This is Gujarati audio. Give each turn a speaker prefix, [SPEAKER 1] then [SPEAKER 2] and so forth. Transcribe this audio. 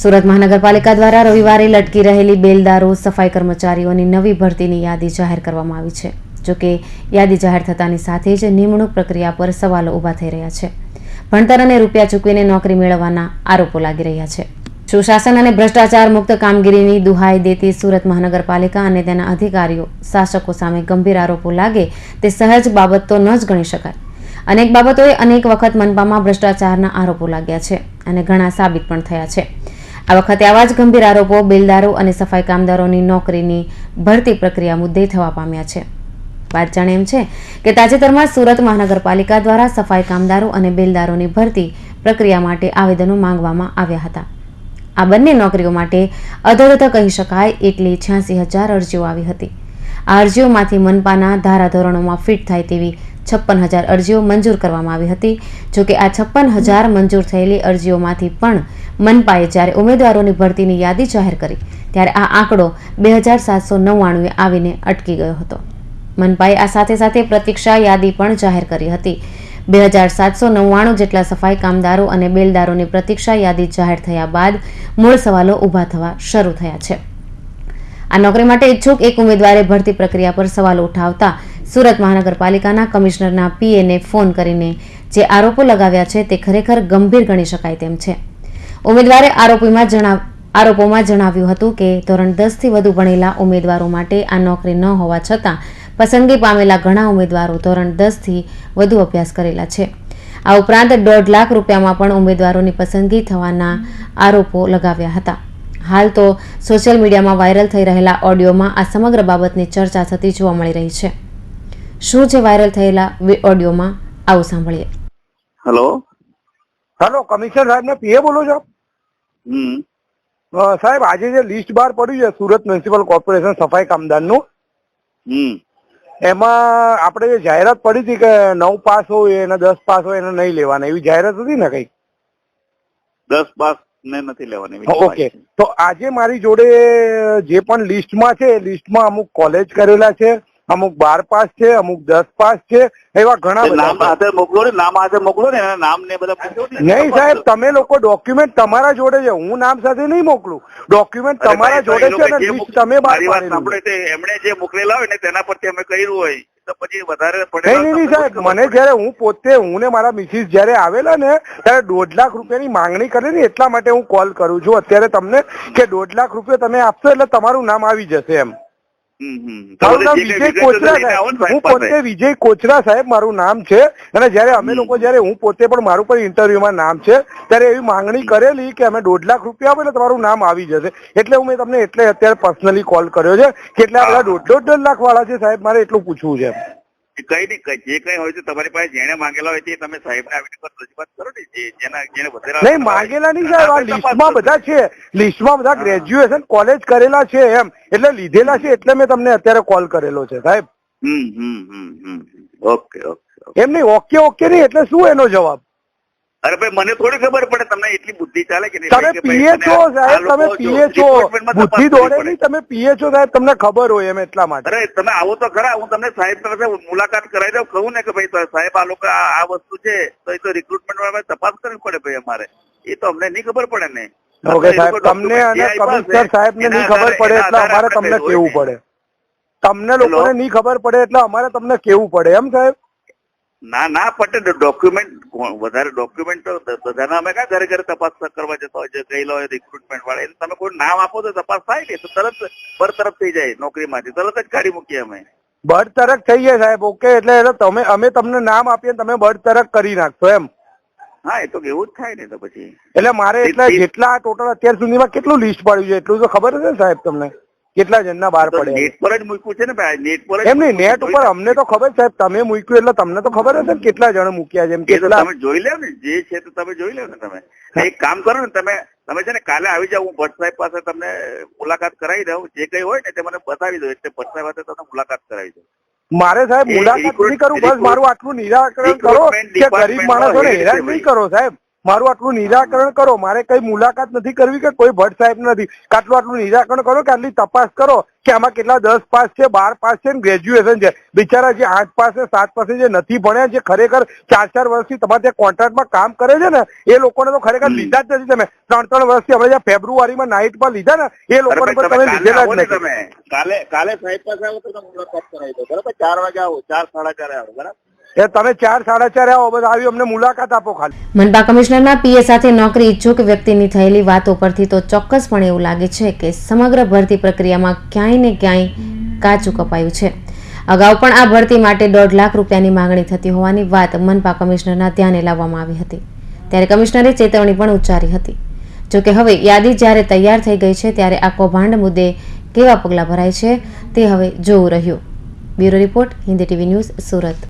[SPEAKER 1] સુરત મહાનગરપાલિકા દ્વારા રવિવારે લટકી રહેલી બેલદારો સફાઈ કર્મચારીઓની નવી ભરતીની યાદી જાહેર કરવામાં આવી છે। જોકે યાદી જાહેર થતાની સાથે જ નિમણૂક પ્રક્રિયા પર સવાલો ઊભા થઈ રહ્યા છે। ભણતર અને રૂપિયા ચૂકવીને નોકરી મેળવવાના આરોપો લાગી રહ્યા છે। સુશાસન અને ભ્રષ્ટાચાર મુક્ત કામગીરીની દુહાઈ દેતી સુરત મહાનગરપાલિકા અને તેના અધિકારીઓ શાસકો સામે ગંભીર આરોપો લાગે તે સહજ બાબત તો ન જ ગણી શકાય। અનેક બાબતોએ અનેક વખત મનપામાં ભ્રષ્ટાચારના આરોપો લાગ્યા છે અને ઘણા સાબિત પણ થયા છે। આ વખતે આવા જ ગંભીર આરોપો બેલદારો અને સફાઈ કામદારોની નોકરીની ભરતી પ્રક્રિયા મુદ્દે થવા પામ્યા છે। વાત જાણે એમ છે કે તાજેતરમાં સુરત મહાનગરપાલિકા દ્વારા સફાઈ કામદારો અને બેલદારોની ભરતી પ્રક્રિયા માટે આવેદનો માંગવામાં આવ્યા હતા। આ બંને નોકરીઓ માટે અધોગત કહી શકાય એટલી 86,000 અરજીઓ આવી હતી। આ અરજીઓમાંથી મનપાના ધારાધોરણોમાં ફિટ થાય તેવી 56,000 અરજીઓ મંજૂર કરવામાં આવી હતી। જોકે આ 56,000 મંજૂર થયેલી અરજીઓમાંથી પણ મનપાએ જ્યારે ઉમેદવારોની ભરતીની યાદી જાહેર કરી ત્યારે આ આંકડો 2,799 આવીને અટકી ગયો હતો। મનપાએ આ સાથે સાથે પ્રતીક્ષા યાદી પણ જાહેર કરી હતી। 2,799 જેટલા સફાઈ કામદારો અને બેલદારોની પ્રતીક્ષા યાદી જાહેર થયા બાદ મૂળ સવાલો ઊભા થવા શરૂ થયા છે। આ નોકરી માટે ઈચ્છુક એક ઉમેદવારે ભરતી પ્રક્રિયા પર સવાલો ઉઠાવતા સુરત મહાનગરપાલિકાના કમિશનરના પીએને ફોન કરીને જે આરોપો લગાવ્યા છે તે ખરેખર ગંભીર ગણી શકાય તેમ છે। ઉમેદવારે આરોપોમાં જણાવ્યું હતું કે ધોરણ 10 થી વધુ ભણેલા ઉમેદવારો માટે આ નોકરી ન હોવા છતાં પસંદગી પામેલા ઘણા ઉમેદવારો ધોરણ 10 થી વધુ અભ્યાસ કરેલા છે। આ ઉપરાંત 1.5 લાખ રૂપિયામાં પણ ઉમેદવારોની પસંદગી થવાના આરોપો લગાવ્યા હતા। હાલ તો સોશિયલ મીડિયામાં વાયરલ થઈ રહેલા ઓડિયોમાં આ સમગ્ર બાબતની ચર્ચા થતી જોવા મળી રહી છે। શું છે વાયરલ થયેલા ઓડિયોમાં, આવું સાંભળીએ।
[SPEAKER 2] હેલો, કમિશનર સાહેબ ને પીએ બોલો છો? સાહેબ, આજે જે લિસ્ટ બહાર પડ્યું છે સુરત મ્યુનિસિપલ કોર્પોરેશન સફાઈ કામદારનું, એમાં આપણે જે જાહેરાત પડી હતી કે 9 પાસ હોય એને 10 પાસ હોય એને નહીં લેવાના, એવી જાહેરાત હતી ને કઈ?
[SPEAKER 3] 10 પાસ ને નથી લેવાની।
[SPEAKER 2] ઓકે, તો આજે મારી જોડે જે પણ લિસ્ટમાં છે એ લિસ્ટમાં અમુક કોલેજ કરેલા છે, અમુક 12 પાસ છે, અમુક 10 પાસ છે, એવા ઘણા બધા
[SPEAKER 3] નામ હાથે મોકલો ને, નામ હાથે મોકલો ને, એના નામ ને બધા પૂછો ને।
[SPEAKER 2] નહીં સાહેબ, તમે લોકો ડોક્યુમેન્ટ તમારા જોડે છે, હું નામ સાથે નહીં મોકલું, ડોક્યુમેન્ટ તમારા જોડે છે ને લિસ્ટ તમે બહાર પાડેલી।
[SPEAKER 3] એમણે જે મોકલેલા હોય ને તેના પરથી અમે કર્યું હોય તો પછી વધારે પડે।
[SPEAKER 2] નહીં સાહેબ, મને જયારે હું ને મારા મિસિસ જયારે આવેલા ને ત્યારે 1.5 લાખ રૂપિયાની માંગણી કરેલી, એટલા માટે હું કોલ કરું છું અત્યારે તમને કે 1.5 લાખ રૂપિયા તમે આપશો એટલે તમારું નામ આવી જશે એમ। મારું નામ વિજય કોચરા સાહેબ, હું પોતે વિજય કોચરા સાહેબ મારું નામ છે। અને જયારે અમે લોકો હું પોતે પણ મારું પણ ઇન્ટરવ્યુમાં નામ છે ત્યારે એવી માંગણી કરેલી કે અમે 1.5 લાખ રૂપિયા આપો એટલે તમારું નામ આવી જશે, એટલે હું તમને એટલે અત્યારે પર્સનલી કોલ કર્યો છે કે એટલા બધા 1.5 લાખ વાળા છે સાહેબ, મારે એટલું પૂછવું છે।
[SPEAKER 3] કઈ નહીં, જે કઈ હોય છે તમારી પાસે જેને માંગેલા હોય તે તમે સાહેબ ને આવીને રજૂઆત કરો ને, જેને વધેલા
[SPEAKER 2] નહીં માંગેલા નહીં સાહેબ, આ લિસ્ટમાં બધા છે, લિસ્ટમાં બધા ગ્રેજ્યુએશન કોલેજ કરેલા છે એમ, એટલે લીધેલા છે, એટલે મેં તમને અત્યારે કોલ કરેલો છે સાહેબ।
[SPEAKER 3] ઓકે ઓકે
[SPEAKER 2] એમ નહીં, ઓકે ઓકે નહીં એટલે શું એનો જવાબ?
[SPEAKER 3] અરે ભાઈ, મને થોડી ખબર પડે, તમને એટલી બુદ્ધિ ચાલે કે
[SPEAKER 2] તમે પીએ છો સાહેબ, તમે પીએ છો, બુદ્ધિ દોડે નહીં, તમે પીએ છો સાહેબ, તમને ખબર હોય એમ, એટલા માટે।
[SPEAKER 3] અરે તમે આવો તો ખરા, હું તમને સાહેબ સાથે મુલાકાત કરાવી દઉં, કહું ને કે ભાઈ સાહેબ આ લોકો આ વસ્તુ છે તો એ તો રિક્રુટમેન્ટ વાળા તપાસ કરવી પડે ભાઈ અમારે, એ તો અમને નહીં ખબર પડે ને।
[SPEAKER 2] ઓકે સાહેબ, તમને અને કમિશનર સાહેબ ને નહીં ખબર પડે એટલે અમારે તમને કેવું પડે, તમને લોકોને નહીં ખબર પડે એટલે અમારે તમને કેવું પડે એમ સાહેબ?
[SPEAKER 3] ના પડે, ડોક્યુમેન્ટ વધારે ડોક્યુમેન્ટ તો બધાના અમે ક્યાં ઘરે ઘરે તપાસ કરવા જતા હોય છે, ગયેલા હોય રિક્રુટમેન્ટ વાળા, તમે કોઈ નામ આપો તો તપાસ થાય ને, તો તરત બરતરફ થઈ જાય નોકરીમાંથી, તરત જ કાઢી મૂકીએ અમે।
[SPEAKER 2] બરતરફ થઈ જાય સાહેબ, ઓકે, એટલે અમે તમને નામ આપીએ તમે બરતરફ કરી નાખશો એમ?
[SPEAKER 3] હા, એ તો એવું જ થાય ને તો પછી।
[SPEAKER 2] એટલે મારે એટલે જેટલા ટોટલ અત્યાર સુધીમાં કેટલું લિસ્ટ પડ્યું છે એટલું તો ખબર હશે ને સાહેબ તમને, કેટલા જણના બહાર પડે?
[SPEAKER 3] નેટ પર જ મૂક્યું છે ને ભાઈ, નેટ પર
[SPEAKER 2] એમ નહીં, નેટ ઉપર અમને તો ખબર સાહેબ, તમે મૂક્યું એટલે તમને તો ખબર હશે ને કેટલા જણ મૂક્યા છે એમ, કેટલા
[SPEAKER 3] તમે જોઈ લો ને, જે છે તો તમે જોઈ લો ને। તમે એક કામ કરો ને, તમે છે ને કાલે આવી જાવ, હું ભટ્ટ સાહેબ પાસે તમને મુલાકાત કરાવી દઉં, જે કઈ હોય ને તે મને બતાવી દો, એટલે ભટ્ટ સાહેબ પાસે તમને મુલાકાત કરાવી દઉં।
[SPEAKER 2] મારે સાહેબ મુલાકાત નહીં કરું, બસ મારું આટલું નિરાકરણ કરો કે ગરીબ માણસોને હેરાન નહીં કરો સાહેબ, મારું આટલું નિરાકરણ કરો. મારે કઈ મુલાકાત નથી કરવી કે કોઈ ભટ્ટ સાહેબ નથી. આટલું નિરાકરણ કરો કે આટલી તપાસ કરો કે આમાં કેટલા 10 પાસ છે, 12 પાસ છે, ગ્રેજ્યુએશન છે. બિચારા જે 8 પાસ ને 7 પાસ જે નથી ભણ્યા, જે ખરેખર 4 વર્ષથી તમારે ત્યાં કોન્ટ્રાક્ટમાં કામ કરે છે ને, એ લોકોને તો ખરેખર લીધા જ નથી તમે. 3 વર્ષથી આપણે જ્યાં ફેબ્રુઆરીમાં નાઇટમાં લીધા ને, એ લોકોને પણ તમે લીધેલા જ નથી.
[SPEAKER 3] કાલે સાહેબ પાસે આવો તો મુલાકાત કરાવી દો. બરાબર, 4 વાગે આવો, 4 સાડા 4 આવો. બરાબર,
[SPEAKER 2] એ તમે 4 સાડા 4 આવો, બસ આવી અમને મુલાકાત આપો ખાલી.
[SPEAKER 1] મનપા કમિશનરના પીએ સાથે નોકરી ઈચ્છુક વ્યક્તિની થયેલી વાતો પરથી તો ચોક્કસપણે એવું લાગે છે કે સમગ્ર ભરતી પ્રક્રિયામાં ક્યાંય ને ક્યાંય કાચું કપાયું છે. અગાઉ પણ આ ભરતી માટે 1.5 લાખ રૂપિયાની માંગણી થતી હોવાની વાત મનપા કમિશનરના ધ્યાને લાવવામાં આવી હતી. ત્યારે કમિશનરે ચેતવણી પણ ઉચ્ચારી હતી. જોકે હવે યાદી જ્યારે તૈયાર થઈ ગઈ છે ત્યારે આ કૌભાંડ મુદ્દે કેવા પગલાં ભરાય છે તે હવે જોવું રહ્યું. Bureau report, Hindi TV news, Surat.